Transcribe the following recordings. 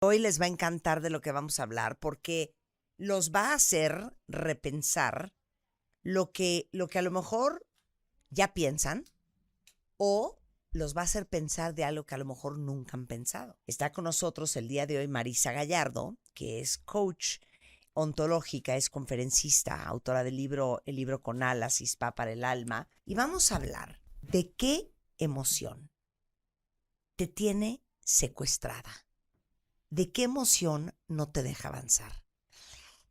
Hoy les va a encantar de lo que vamos a hablar porque los va a hacer repensar lo que a lo mejor ya piensan o los va a hacer pensar de algo que a lo mejor nunca han pensado. Está con nosotros el día de hoy Marisa Gallardo, que es coach ontológica, es conferencista, autora del libro El libro con alas, Spa para el alma. Y vamos a hablar de qué emoción te tiene secuestrada. ¿De qué emoción no te deja avanzar?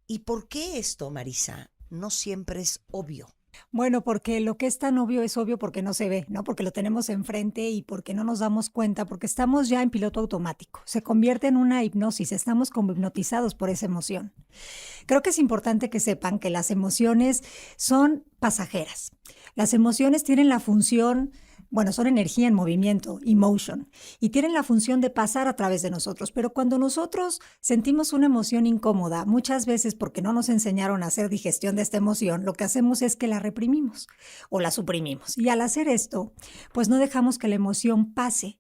¿Y por qué esto, Marisa, no siempre es obvio? Bueno, porque lo que es tan obvio es obvio porque no se ve, ¿no? Porque lo tenemos enfrente y porque no nos damos cuenta, porque estamos ya en piloto automático. Se convierte en una hipnosis, estamos como hipnotizados por esa emoción. Creo que es importante que sepan que las emociones son pasajeras. Las emociones tienen la función, bueno, son energía en movimiento, emotion, y tienen la función de pasar a través de nosotros. Pero cuando nosotros sentimos una emoción incómoda, muchas veces porque no nos enseñaron a hacer digestión de esta emoción, lo que hacemos es que la reprimimos o la suprimimos. Y al hacer esto, pues no dejamos que la emoción pase,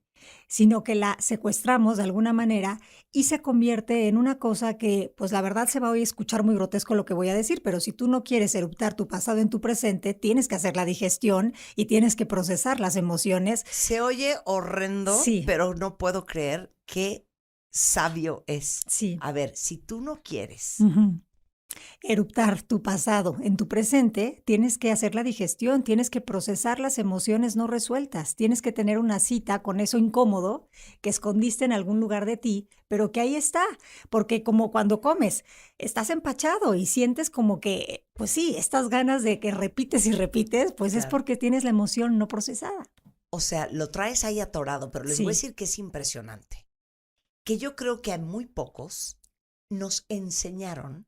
sino que la secuestramos de alguna manera y se convierte en una cosa que, pues la verdad se va a escuchar muy grotesco lo que voy a decir, pero si tú no quieres eruptar tu pasado en tu presente, tienes que hacer la digestión y tienes que procesar las emociones. Se oye horrendo, Sí. Pero no puedo creer qué sabio es. Sí. A ver, si tú no quieres eruptar tu pasado en tu presente, tienes que hacer la digestión, tienes que procesar las emociones no resueltas, tienes que tener una cita con eso incómodo que escondiste en algún lugar de ti, pero que ahí está, porque como cuando comes, estás empachado y sientes como que, pues sí, estas ganas de que repites y repites, pues Claro. es porque tienes la emoción no procesada. O sea, lo traes ahí atorado, pero les Sí. voy a decir que es impresionante. Que yo creo que a muy pocos nos enseñaron,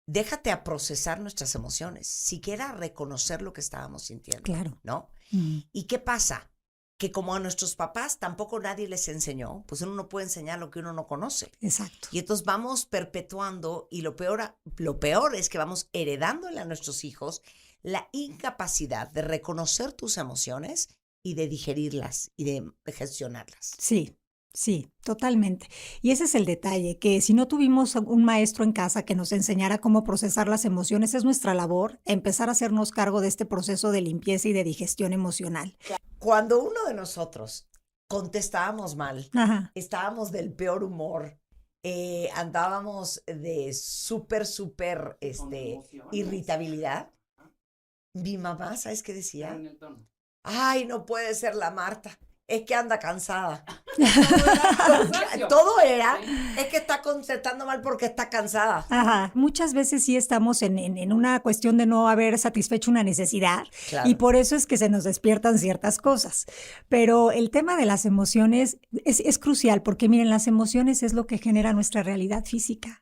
déjate a procesar nuestras emociones, siquiera a reconocer lo que estábamos sintiendo. Claro. ¿No? ¿Y qué pasa? Que como a nuestros papás tampoco nadie les enseñó, pues uno no puede enseñar lo que uno no conoce. Exacto. Y entonces vamos perpetuando y lo peor es que vamos heredándole a nuestros hijos la incapacidad de reconocer tus emociones y de digerirlas y de gestionarlas. Sí. Sí, totalmente. Y ese es el detalle, que si no tuvimos un maestro en casa que nos enseñara cómo procesar las emociones, es nuestra labor empezar a hacernos cargo de este proceso de limpieza y de digestión emocional. Cuando uno de nosotros contestábamos mal, Ajá. estábamos del peor humor, andábamos de súper irritabilidad, mi mamá, ¿sabes qué decía? Ay, no puede ser la Marta. Es que anda cansada. Todo era, es que está contestando mal porque está cansada. Ajá. Muchas veces sí estamos en una cuestión de no haber satisfecho una necesidad, Claro. y por eso es que se nos despiertan ciertas cosas. Pero el tema de las emociones es crucial porque miren, las emociones es lo que genera nuestra realidad física.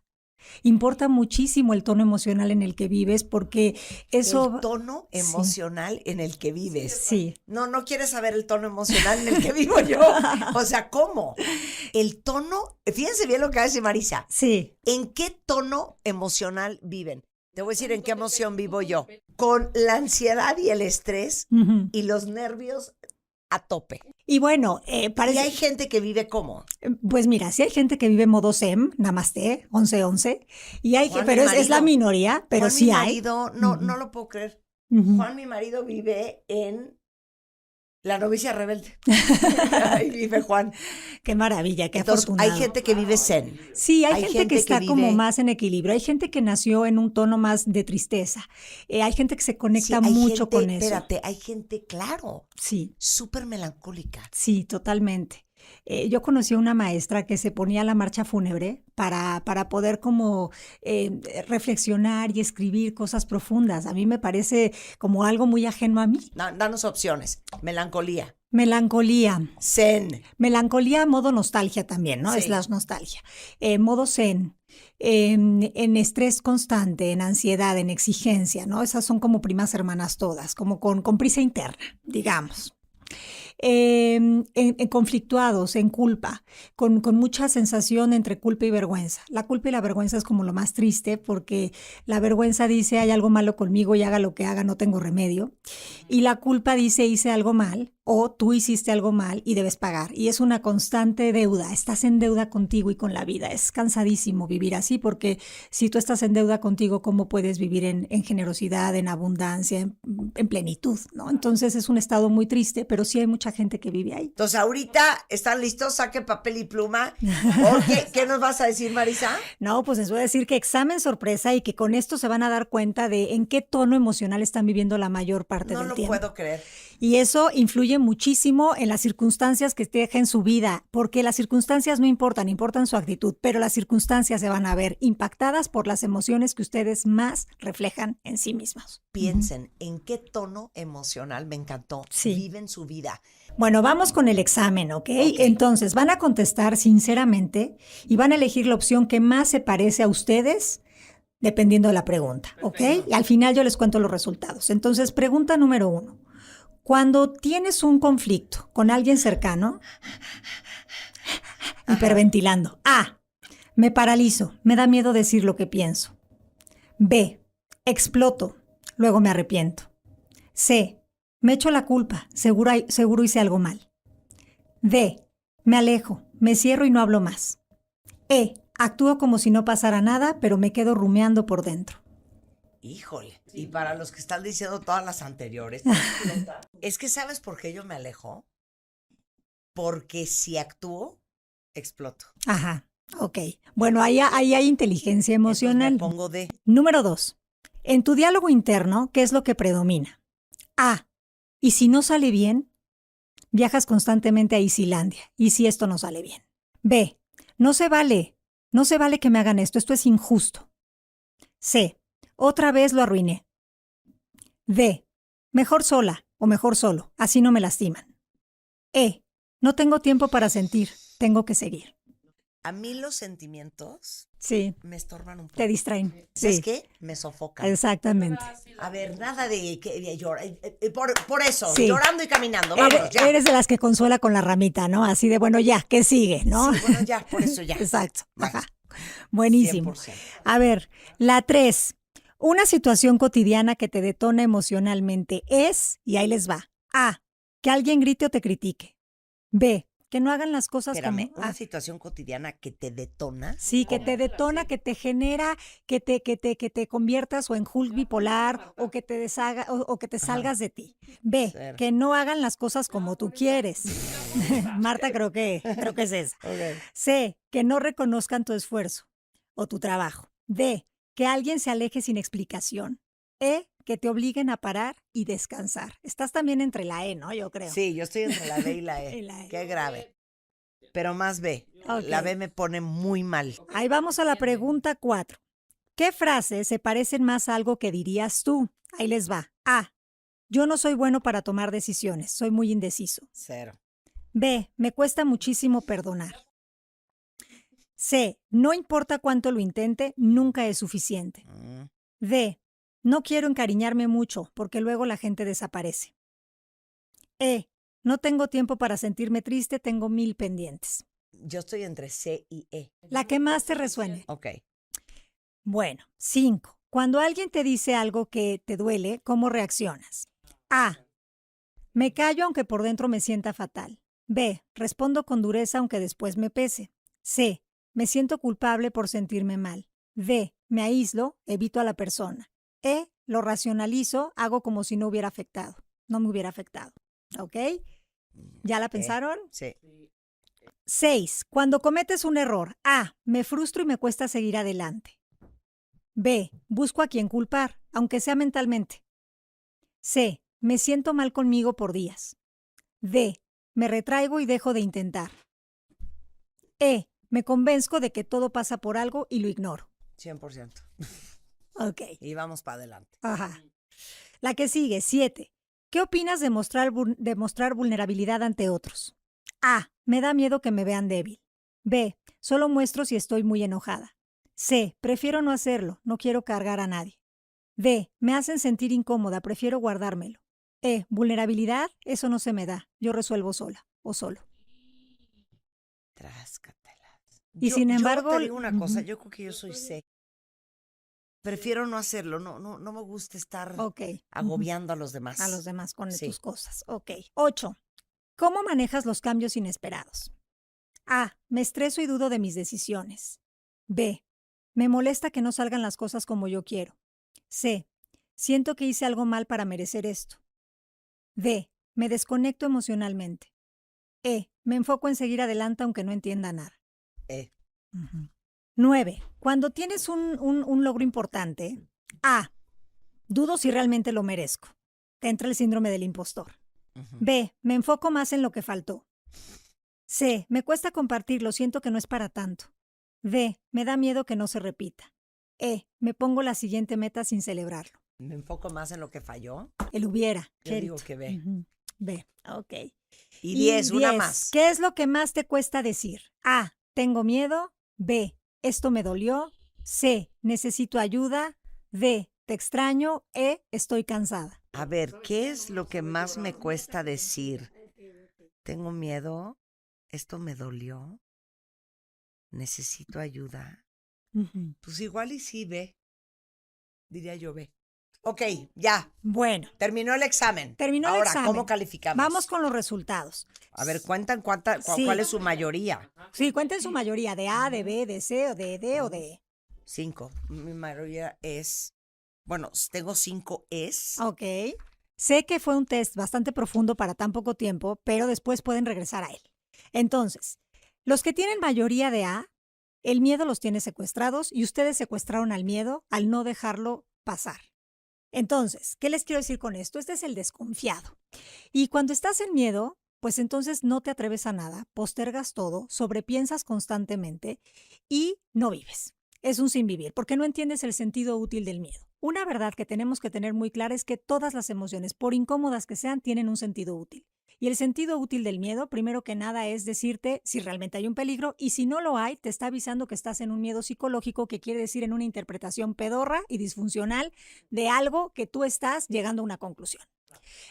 Importa muchísimo el tono emocional en el que vives porque eso... El tono emocional en el que vives. Sí. No quieres saber el tono emocional en el que vivo yo. O sea, ¿cómo? El tono, fíjense bien lo que hace Marisa. Sí. ¿En qué tono emocional viven? Te voy a decir en qué emoción vivo yo. Con la ansiedad y el estrés y los nervios a tope. Y bueno, parece... Y hay gente que vive ¿cómo? Pues mira, sí hay gente que vive modo Zen, Namaste, 11-11, y hay Juan, pero mi marido, es la minoría, pero Juan, sí mi hay. marido, no lo puedo creer. Juan, mi marido, vive en La novicia rebelde. Ahí vive Juan. Qué maravilla, qué Entonces, afortunado. hay gente que vive zen. Sí, hay gente que está vive... como más en equilibrio. Hay gente que nació en un tono más de tristeza. Hay gente que se conecta mucho con eso. Espérate, hay gente, claro, sí, súper melancólica. Sí, totalmente. Yo conocí a una maestra que se ponía la marcha fúnebre para poder como reflexionar y escribir cosas profundas. A mí me parece como algo muy ajeno a mí. Danos opciones. Melancolía. Melancolía. Zen. Melancolía, modo nostalgia también, ¿no? Sí. Es la nostalgia. Modo zen. En estrés constante, en ansiedad, en exigencia, ¿no? Esas son como primas hermanas todas, como con prisa interna, digamos. En conflictuados, en culpa, con mucha sensación entre culpa y vergüenza. La culpa y la vergüenza es como lo más triste porque la vergüenza dice hay algo malo conmigo y haga lo que haga, no tengo remedio. Y la culpa dice hice algo mal o tú hiciste algo mal y debes pagar. Y es una constante deuda, estás en deuda contigo y con la vida. Es cansadísimo vivir así porque si tú estás en deuda contigo, ¿cómo puedes vivir en generosidad, en abundancia, en plenitud, ¿no? Entonces es un estado muy triste, pero sí hay mucha gente que vive ahí. Entonces, ahorita, ¿están listos? Saquen papel y pluma. ¿Qué nos vas a decir, Marisa? No, pues les voy a decir que examen sorpresa y que con esto se van a dar cuenta de en qué tono emocional están viviendo la mayor parte No del lo tiempo. puedo creer. Y eso influye muchísimo en las circunstancias que deja en su vida, porque las circunstancias no importan, importan su actitud, pero las circunstancias se van a ver impactadas por las emociones que ustedes más reflejan en sí mismos. Piensen en qué tono emocional, me encantó, Sí. viven su vida. Bueno, vamos con el examen, ¿ok? Entonces, van a contestar sinceramente y van a elegir la opción que más se parece a ustedes dependiendo de la pregunta, ¿ok? Y al final yo les cuento los resultados. Entonces, pregunta número 1. Cuando tienes un conflicto con alguien cercano, hiperventilando. A, me paralizo, me da miedo decir lo que pienso. B, exploto, luego me arrepiento. C, me echo la culpa, seguro hice algo mal. D, me alejo, me cierro y no hablo más. E, actúo como si no pasara nada, pero me quedo rumiando por dentro. Híjole. Y para los que están diciendo todas las anteriores, es que ¿sabes por qué yo me alejo? Porque si actúo, exploto. Ajá, ok. Bueno, ahí hay inteligencia emocional. Entonces me pongo de... Número 2. En tu diálogo interno, ¿qué es lo que predomina? A, ¿y si no sale bien? Viajas constantemente a Isilandia. ¿Y si esto no sale bien? B, no se vale que me hagan esto es injusto. C, otra vez lo arruiné. D, mejor sola o mejor solo, así no me lastiman. E, no tengo tiempo para sentir, tengo que seguir. A mí los sentimientos Sí, me estorban un poco. te distraen. ¿Sabes Sí, qué? Me sofocan. exactamente. A ver, nada de que llorar. Por eso, Sí. llorando y caminando. Vámonos, ya. Eres de las que consuela con la ramita, ¿no? Así de, bueno, ya, ¿qué sigue? ¿No? Sí, bueno, ya, por eso ya. Exacto. Bye. Ajá. Buenísimo. 100%. A ver, la 3. Una situación cotidiana que te detona emocionalmente es, y ahí les va. A, que alguien grite o te critique. B, que no hagan las cosas Espérame, como... una situación cotidiana que te detona. Sí, que te detona, que te genera, que te conviertas o en Hulk bipolar o que te deshaga o que te salgas de ti. B, Cero. que no hagan las cosas como tú quieres. Marta, creo que es esa. Okay. C, que no reconozcan tu esfuerzo o tu trabajo. D, que alguien se aleje sin explicación. E, que te obliguen a parar y descansar. Estás también entre la E, ¿no? Yo creo. Sí, yo estoy entre la B y la E. Y la E. Qué grave. Pero más B. Ok. La B me pone muy mal. Ahí vamos a la pregunta 4. ¿Qué frases se parecen más a algo que dirías tú? Ahí les va. A, yo no soy bueno para tomar decisiones, soy muy indeciso. 0. B, me cuesta muchísimo perdonar. C, no importa cuánto lo intente, nunca es suficiente. D, no quiero encariñarme mucho porque luego la gente desaparece. E, no tengo tiempo para sentirme triste, tengo 1000 pendientes. Yo estoy entre C y E. La que más te resuene. Ok. Bueno, 5. Cuando alguien te dice algo que te duele, ¿cómo reaccionas? A, me callo aunque por dentro me sienta fatal. B, respondo con dureza aunque después me pese. C, me siento culpable por sentirme mal. D, me aíslo, evito a la persona. E, lo racionalizo, hago como si no hubiera afectado. No me hubiera afectado. ¿Ok? ¿Ya la pensaron? Sí. 6. Cuando cometes un error. A, me frustro y me cuesta seguir adelante. B, busco a quien culpar, aunque sea mentalmente. C, me siento mal conmigo por días. D, me retraigo y dejo de intentar. E, me convenzco de que todo pasa por algo y lo ignoro. 100%. Ok. Y vamos para adelante. Ajá. La que sigue, 7. ¿Qué opinas de mostrar vulnerabilidad ante otros? A, me da miedo que me vean débil. B, solo muestro si estoy muy enojada. C, prefiero no hacerlo, no quiero cargar a nadie. D, me hacen sentir incómoda, prefiero guardármelo. E, vulnerabilidad, eso no se me da, yo resuelvo sola o solo. Tráscatelas. Y sin embargo... Yo te digo una cosa, yo creo que yo soy C. Prefiero no hacerlo, no me gusta estar Ok. agobiando a los demás. A los demás con Sí. tus cosas. Ok. 8. ¿Cómo manejas los cambios inesperados? A. Me estreso y dudo de mis decisiones. B. Me molesta que no salgan las cosas como yo quiero. C. Siento que hice algo mal para merecer esto. D. Me desconecto emocionalmente. E. Me enfoco en seguir adelante aunque no entienda nada. 9. Cuando tienes un logro importante, A. Dudo si realmente lo merezco. Te entra el síndrome del impostor. B. Me enfoco más en lo que faltó. C. Me cuesta compartirlo, siento que no es para tanto. D. Me da miedo que no se repita. E. Me pongo la siguiente meta sin celebrarlo. Me enfoco más en lo que falló. El hubiera. Yo digo que B. B. Ok. Y 10, una más. ¿Qué es lo que más te cuesta decir? A. Tengo miedo. B. Esto me dolió. C. Necesito ayuda. D. Te extraño. E. Estoy cansada. A ver, ¿qué es lo que más me cuesta decir? Tengo miedo. Esto me dolió. Necesito ayuda. Pues igual y sí, B. Diría yo B. Ok, ya. Bueno. Terminó el examen. Ahora, ¿cómo calificamos? Vamos con los resultados. A ver, cuentan Sí. cuál es su mayoría. Sí, cuenten su mayoría, de A, de B, de C, o de D, o de E. 5. Mi mayoría es... Bueno, tengo 5 es. Ok. Sé que fue un test bastante profundo para tan poco tiempo, pero después pueden regresar a él. Entonces, los que tienen mayoría de A, el miedo los tiene secuestrados y ustedes secuestraron al miedo al no dejarlo pasar. Entonces, ¿qué les quiero decir con esto? Este es el desconfiado. Y cuando estás en miedo, pues entonces no te atreves a nada, postergas todo, sobrepiensas constantemente y no vives. Es un sin vivir, porque no entiendes el sentido útil del miedo. Una verdad que tenemos que tener muy clara es que todas las emociones, por incómodas que sean, tienen un sentido útil. Y el sentido útil del miedo, primero que nada, es decirte si realmente hay un peligro y si no lo hay, te está avisando que estás en un miedo psicológico, que quiere decir en una interpretación pedorra y disfuncional de algo que tú estás llegando a una conclusión.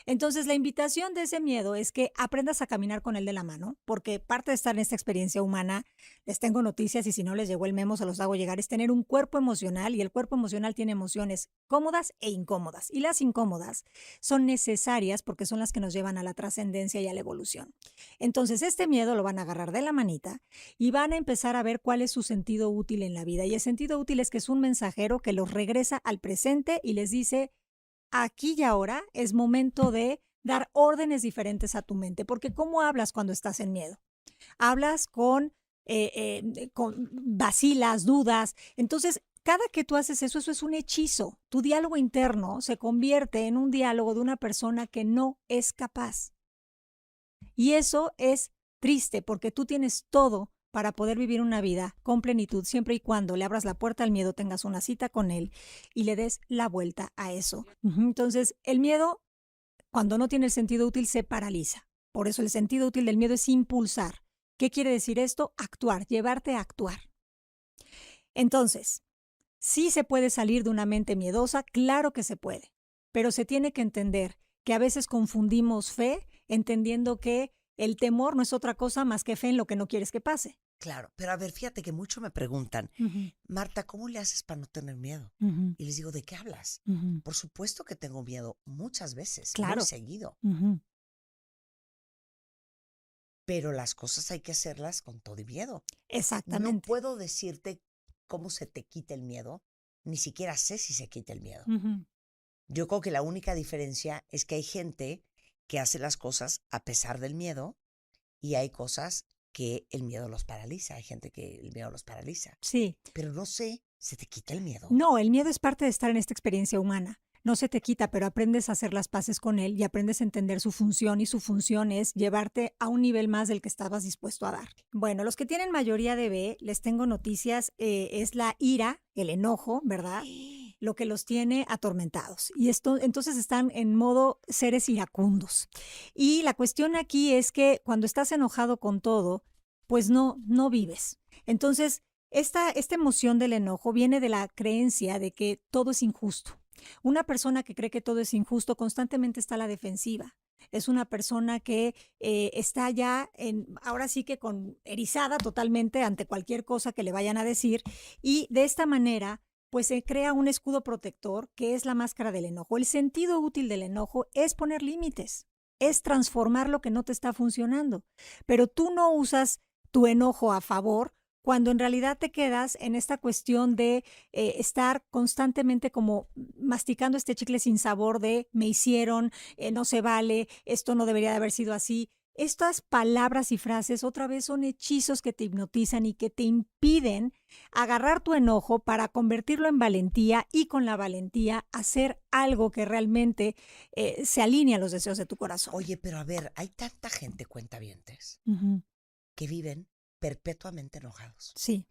Entonces, la invitación de ese miedo es que aprendas a caminar con él de la mano, porque parte de estar en esta experiencia humana, les tengo noticias y si no les llegó el memo se los hago llegar, es tener un cuerpo emocional y el cuerpo emocional tiene emociones cómodas e incómodas. Y las incómodas son necesarias porque son las que nos llevan a la trascendencia y a la evolución. Entonces, este miedo lo van a agarrar de la manita y van a empezar a ver cuál es su sentido útil en la vida. Y el sentido útil es que es un mensajero que los regresa al presente y les dice: aquí y ahora es momento de dar órdenes diferentes a tu mente, porque ¿cómo hablas cuando estás en miedo? Hablas con vacilas, dudas. Entonces, cada que tú haces eso, eso es un hechizo. Tu diálogo interno se convierte en un diálogo de una persona que no es capaz. Y eso es triste, porque tú tienes todo para poder vivir una vida con plenitud, siempre y cuando le abras la puerta al miedo, tengas una cita con él y le des la vuelta a eso. Entonces, el miedo, cuando no tiene el sentido útil, se paraliza. Por eso el sentido útil del miedo es impulsar. ¿Qué quiere decir esto? Actuar, llevarte a actuar. Entonces, ¿sí se puede salir de una mente miedosa? Claro que se puede, pero se tiene que entender que a veces confundimos fe, entendiendo que el temor no es otra cosa más que fe en lo que no quieres que pase. Claro, pero a ver, fíjate que mucho me preguntan, Marta, ¿cómo le haces para no tener miedo? Y les digo, ¿de qué hablas? Por supuesto que tengo miedo muchas veces, muy seguido. Pero las cosas hay que hacerlas con todo y miedo. Exactamente. No puedo decirte cómo se te quita el miedo, ni siquiera sé si se quita el miedo. Yo creo que la única diferencia es que hay gente que hace las cosas a pesar del miedo y hay cosas que el miedo los paraliza. Hay gente que el miedo los paraliza. Sí. Pero no sé, ¿se te quita el miedo? No, el miedo es parte de estar en esta experiencia humana. No se te quita, pero aprendes a hacer las paces con él y aprendes a entender su función, y su función es llevarte a un nivel más del que estabas dispuesto a dar. Bueno, los que tienen mayoría de B, les tengo noticias, es la ira, el enojo, ¿verdad? Lo que los tiene atormentados. Y esto, entonces están en modo seres iracundos. Y la cuestión aquí es que cuando estás enojado con todo, pues no vives. Entonces, esta emoción del enojo viene de la creencia de que todo es injusto. Una persona que cree que todo es injusto constantemente está a la defensiva. Es una persona que está ya, ahora sí que erizada totalmente ante cualquier cosa que le vayan a decir, y de esta manera pues se crea un escudo protector que es la máscara del enojo. El sentido útil del enojo es poner límites. es transformar lo que no te está funcionando. Pero tú no usas tu enojo a favor cuando en realidad te quedas en esta cuestión de estar constantemente como masticando este chicle sin sabor de me hicieron, no se vale, esto no debería de haber sido así. Estas palabras y frases otra vez son hechizos que te hipnotizan y que te impiden agarrar tu enojo para convertirlo en valentía y con la valentía hacer algo que realmente se alinee a los deseos de tu corazón. Oye, pero a ver, hay tanta gente, cuentavientes, Ujú. que viven perpetuamente enojados Sí,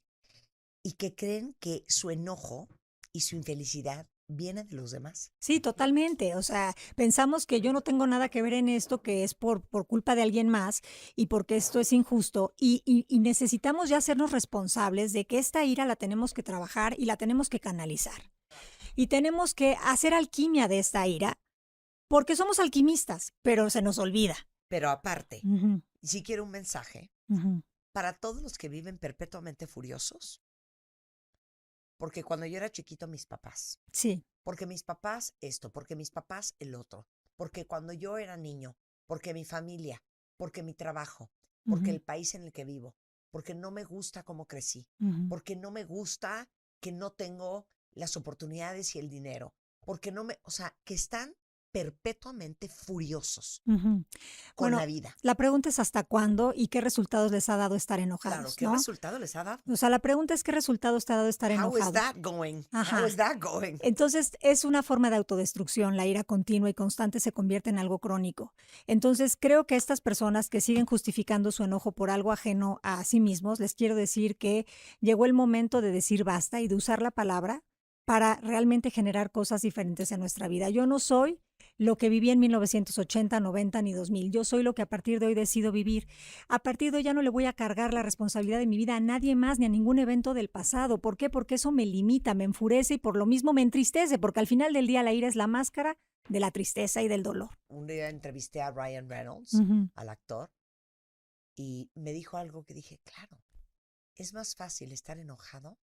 y que creen que su enojo y su infelicidad viene de los demás. sí, totalmente. O sea, pensamos que yo no tengo nada que ver en esto, que es por culpa de alguien más y porque esto es injusto. Y necesitamos ya hacernos responsables de que esta ira la tenemos que trabajar y la tenemos que canalizar. Y tenemos que hacer alquimia de esta ira porque somos alquimistas, pero se nos olvida. Pero aparte, Ujú, si quiero un mensaje ujú. para todos los que viven perpetuamente furiosos, porque cuando yo era chiquito mis papás, Sí. porque mis papás esto, porque mis papás el otro, porque cuando yo era niño, porque mi familia, porque mi trabajo, porque Ujú, el país en el que vivo, porque no me gusta cómo crecí, ujú. porque no me gusta que no tengo las oportunidades y el dinero, porque no me, o sea, que están perpetuamente furiosos Ujú. con la Bueno, vida. la pregunta es hasta cuándo y qué resultados les ha dado estar Claro, enojados, ¿qué ¿no? resultado les ha dado? O sea, la pregunta es qué resultados te ha dado estar How is enojado. that going? How Ajá. is that going? Entonces, es una forma de autodestrucción. La ira continua y constante se convierte en algo crónico. Entonces, creo que estas personas que siguen justificando su enojo por algo ajeno a sí mismos, les quiero decir que llegó el momento de decir basta y de usar la palabra para realmente generar cosas diferentes en nuestra vida. Yo no soy lo que viví en 1980, 90 ni 2000. Yo soy lo que a partir de hoy decido vivir. A partir de hoy ya no le voy a cargar la responsabilidad de mi vida a nadie más ni a ningún evento del pasado. ¿Por qué? Porque eso me limita, me enfurece y por lo mismo me entristece, porque al final del día la ira es la máscara de la tristeza y del dolor. Un día entrevisté a Ryan Reynolds, Ujú. al actor, y me dijo algo que dije, claro, es más fácil estar enojado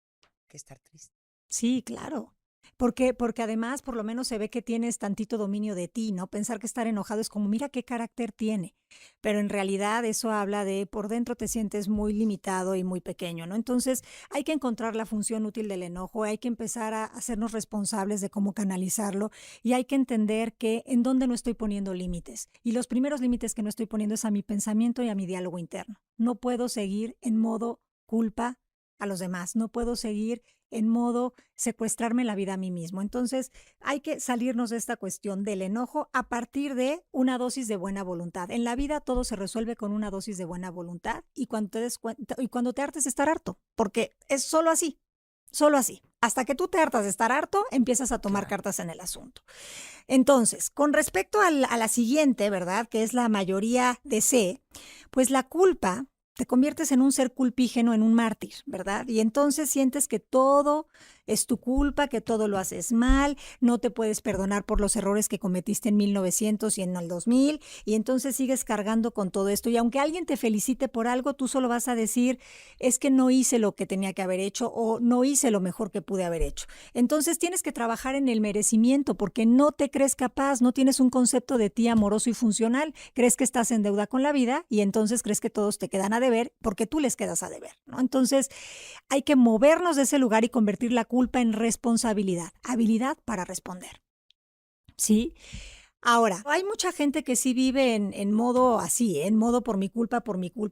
que estar triste. Sí, claro. Porque además por lo menos se ve que tienes tantito dominio de ti, ¿no? Pensar que estar enojado es como, mira qué carácter tiene, pero en realidad eso habla de por dentro te sientes muy limitado y muy pequeño, ¿no? Entonces hay que encontrar la función útil del enojo, hay que empezar a hacernos responsables de cómo canalizarlo y hay que entender que en dónde no estoy poniendo límites. Y los primeros límites que no estoy poniendo es a mi pensamiento y a mi diálogo interno. No puedo seguir en modo culpa a los demás, no puedo seguir en modo secuestrarme la vida a mí mismo. Entonces, hay que salirnos de esta cuestión del enojo a partir de una dosis de buena voluntad. En la vida todo se resuelve con una dosis de buena voluntad y cuando te des cuenta, y cuando te hartes de estar harto, porque es solo así, solo así. Hasta que tú te hartas de estar harto, empiezas a tomar Claro. cartas en el asunto. Entonces, con respecto a la siguiente, ¿verdad? Que es la mayoría de C, pues la culpa te conviertes en un ser culpígeno, en un mártir, ¿verdad? Y entonces sientes que todo es tu culpa, que todo lo haces mal, no te puedes perdonar por los errores que cometiste en 1900 y en el 2000, y entonces sigues cargando con todo esto. Y aunque alguien te felicite por algo, tú solo vas a decir, es que no hice lo que tenía que haber hecho o no hice lo mejor que pude haber hecho. Entonces tienes que trabajar en el merecimiento porque no te crees capaz, no tienes un concepto de ti amoroso y funcional, crees que estás en deuda con la vida y entonces crees que todos te quedan a deber porque tú les quedas a deber, ¿no? Entonces hay que movernos de ese lugar y convertir la culpa en responsabilidad, habilidad para responder. ¿Sí? Ahora, hay mucha gente que sí vive en modo así, en modo por mi culpa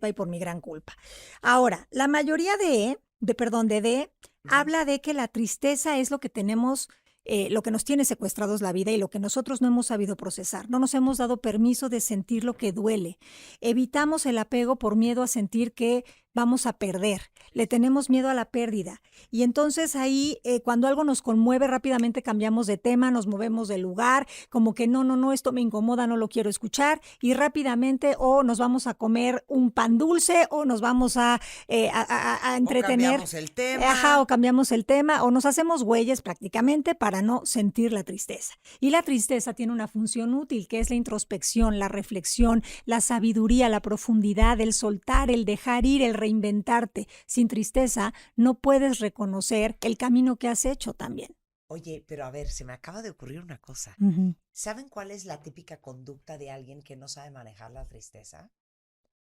y por mi gran culpa. Ahora, la mayoría de D, habla de que la tristeza es lo que tenemos, lo que nos tiene secuestrados la vida y lo que nosotros no hemos sabido procesar. No nos hemos dado permiso de sentir lo que duele. Evitamos el apego por miedo a sentir que vamos a perder. Le tenemos miedo a la pérdida. Y entonces ahí, cuando algo nos conmueve, rápidamente cambiamos de tema, nos movemos del lugar, como que no, esto me incomoda, no lo quiero escuchar, y rápidamente o nos vamos a comer un pan dulce o nos vamos a entretener. O cambiamos el tema. Ajá, o cambiamos el tema, o nos hacemos güeyes prácticamente para no sentir la tristeza. Y la tristeza tiene una función útil, que es la introspección, la reflexión, la sabiduría, la profundidad, el soltar, el dejar ir, el reinventarte. Sin tristeza no puedes reconocer el camino que has hecho también. Oye, pero a ver, se me acaba de ocurrir una cosa. Ujú. ¿Saben cuál es la típica conducta de alguien que no sabe manejar la tristeza?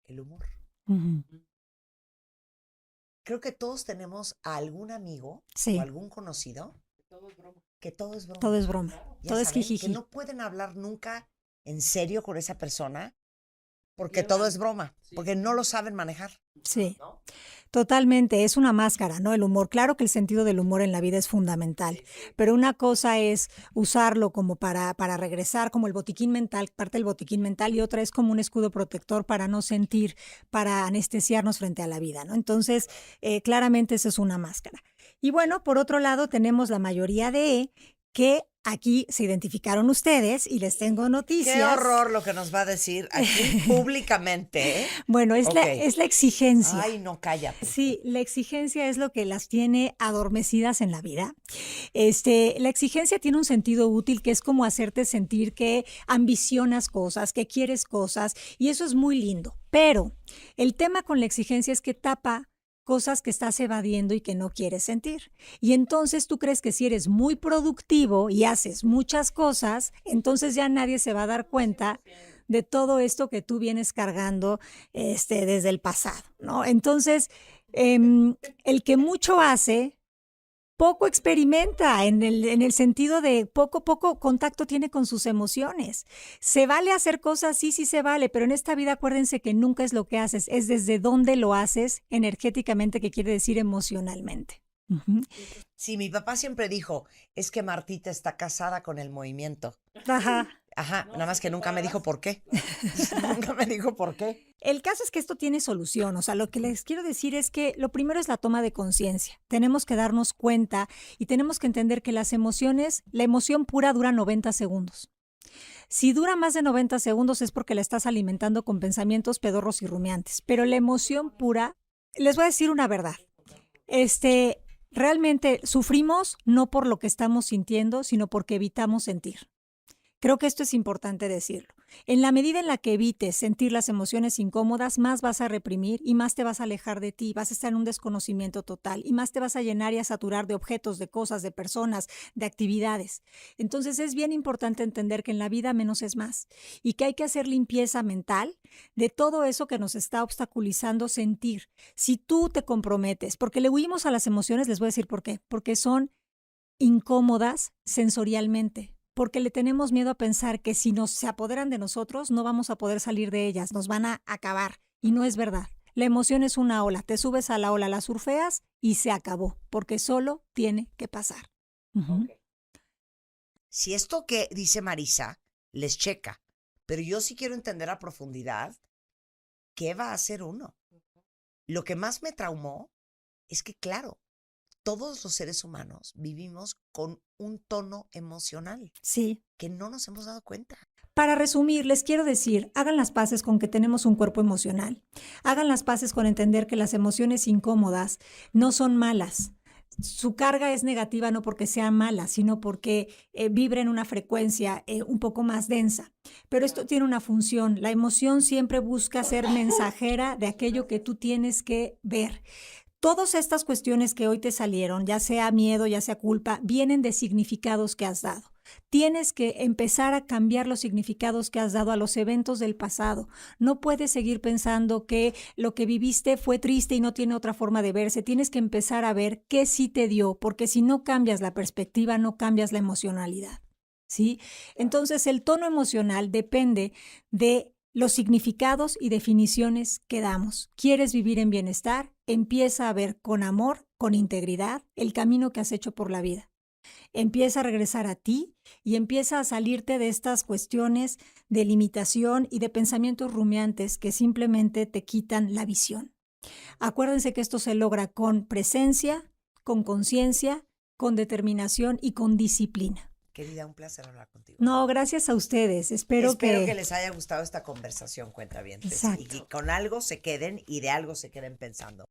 El humor. Ujú. Creo que todos tenemos a algún amigo o Sí, algún conocido que todo es todo broma. es broma, Ya todo es saben, que jijiji. no pueden hablar nunca en serio con esa persona porque todo es broma, porque no lo saben manejar. Sí, ¿No? totalmente, es una máscara, ¿no? El humor, claro que el sentido del humor en la vida es fundamental, pero una cosa es usarlo como para regresar, como el botiquín mental, parte del botiquín mental, y otra es como un escudo protector para no sentir, para anestesiarnos frente a la vida, ¿no? Entonces, claramente eso es una máscara. Y bueno, por otro lado, tenemos la mayoría de que aquí se identificaron ustedes y les tengo Qué noticias. horror lo que nos va a decir aquí públicamente, ¿eh? Bueno, Ok. es la exigencia. Ay, no, cállate. Sí, la exigencia es lo que las tiene adormecidas en la vida. La exigencia tiene un sentido útil que es como hacerte sentir que ambicionas cosas, que quieres cosas, y eso es muy lindo. Pero el tema con la exigencia es que tapa cosas que estás evadiendo y que no quieres sentir. Y entonces tú crees que si eres muy productivo y haces muchas cosas, entonces ya nadie se va a dar cuenta de todo esto que tú vienes cargando desde el pasado, ¿no? Entonces, el que mucho hace, poco experimenta en el sentido de poco contacto tiene con sus emociones. ¿Se vale hacer cosas? Sí, sí se vale, pero en esta vida acuérdense que nunca es lo que haces, es desde dónde lo haces energéticamente, que quiere decir emocionalmente. Ujú. Sí, mi papá siempre dijo, es que Martita está casada con el movimiento. Ajá. Ajá, nada más que nunca me dijo por qué. Nunca me dijo por qué. El caso es que esto tiene solución, o sea, lo que les quiero decir es que lo primero es la toma de conciencia. Tenemos que darnos cuenta y tenemos que entender que las emociones, la emoción pura dura 90 segundos. Si dura más de 90 segundos es porque la estás alimentando con pensamientos pedorros y rumiantes, pero la emoción pura, les voy a decir una verdad. Realmente sufrimos no por lo que estamos sintiendo, sino porque evitamos sentir. Creo que esto es importante decirlo. En la medida en la que evites sentir las emociones incómodas, más vas a reprimir y más te vas a alejar de ti, vas a estar en un desconocimiento total y más te vas a llenar y a saturar de objetos, de cosas, de personas, de actividades. Entonces es bien importante entender que en la vida menos es más y que hay que hacer limpieza mental de todo eso que nos está obstaculizando sentir. Si tú te comprometes, porque le huimos a las emociones, les voy a decir por qué, porque son incómodas sensorialmente, porque le tenemos miedo a pensar que si se apoderan de nosotros no vamos a poder salir de ellas, nos van a acabar. Y no es verdad. La emoción es una ola, te subes a la ola, la surfeas y se acabó, porque solo tiene que pasar. Ujú. Okay. Si esto que dice Marisa les checa, pero yo sí quiero entender a profundidad qué va a hacer uno. Lo que más me traumó es que, claro, todos los seres humanos vivimos con un tono emocional Sí. que no nos hemos dado cuenta. Para resumir, les quiero decir, hagan las paces con que tenemos un cuerpo emocional. Hagan las paces con entender que las emociones incómodas no son malas. Su carga es negativa no porque sea mala, sino porque vibra en una frecuencia un poco más densa. Pero esto tiene una función. La emoción siempre busca ser mensajera de aquello que tú tienes que ver. Todas estas cuestiones que hoy te salieron, ya sea miedo, ya sea culpa, vienen de significados que has dado. Tienes que empezar a cambiar los significados que has dado a los eventos del pasado. No puedes seguir pensando que lo que viviste fue triste y no tiene otra forma de verse. Tienes que empezar a ver qué sí te dio, porque si no cambias la perspectiva, no cambias la emocionalidad. ¿Sí? Entonces, el tono emocional depende de los significados y definiciones que damos. ¿Quieres vivir en bienestar? Empieza a ver con amor, con integridad, el camino que has hecho por la vida. Empieza a regresar a ti y empieza a salirte de estas cuestiones de limitación y de pensamientos rumiantes que simplemente te quitan la visión. Acuérdense que esto se logra con presencia, con conciencia, con determinación y con disciplina. Querida, un placer hablar contigo. No, gracias a ustedes. Espero que les haya gustado esta conversación, cuentavientes. Exacto. Y con algo se queden y de algo se queden pensando.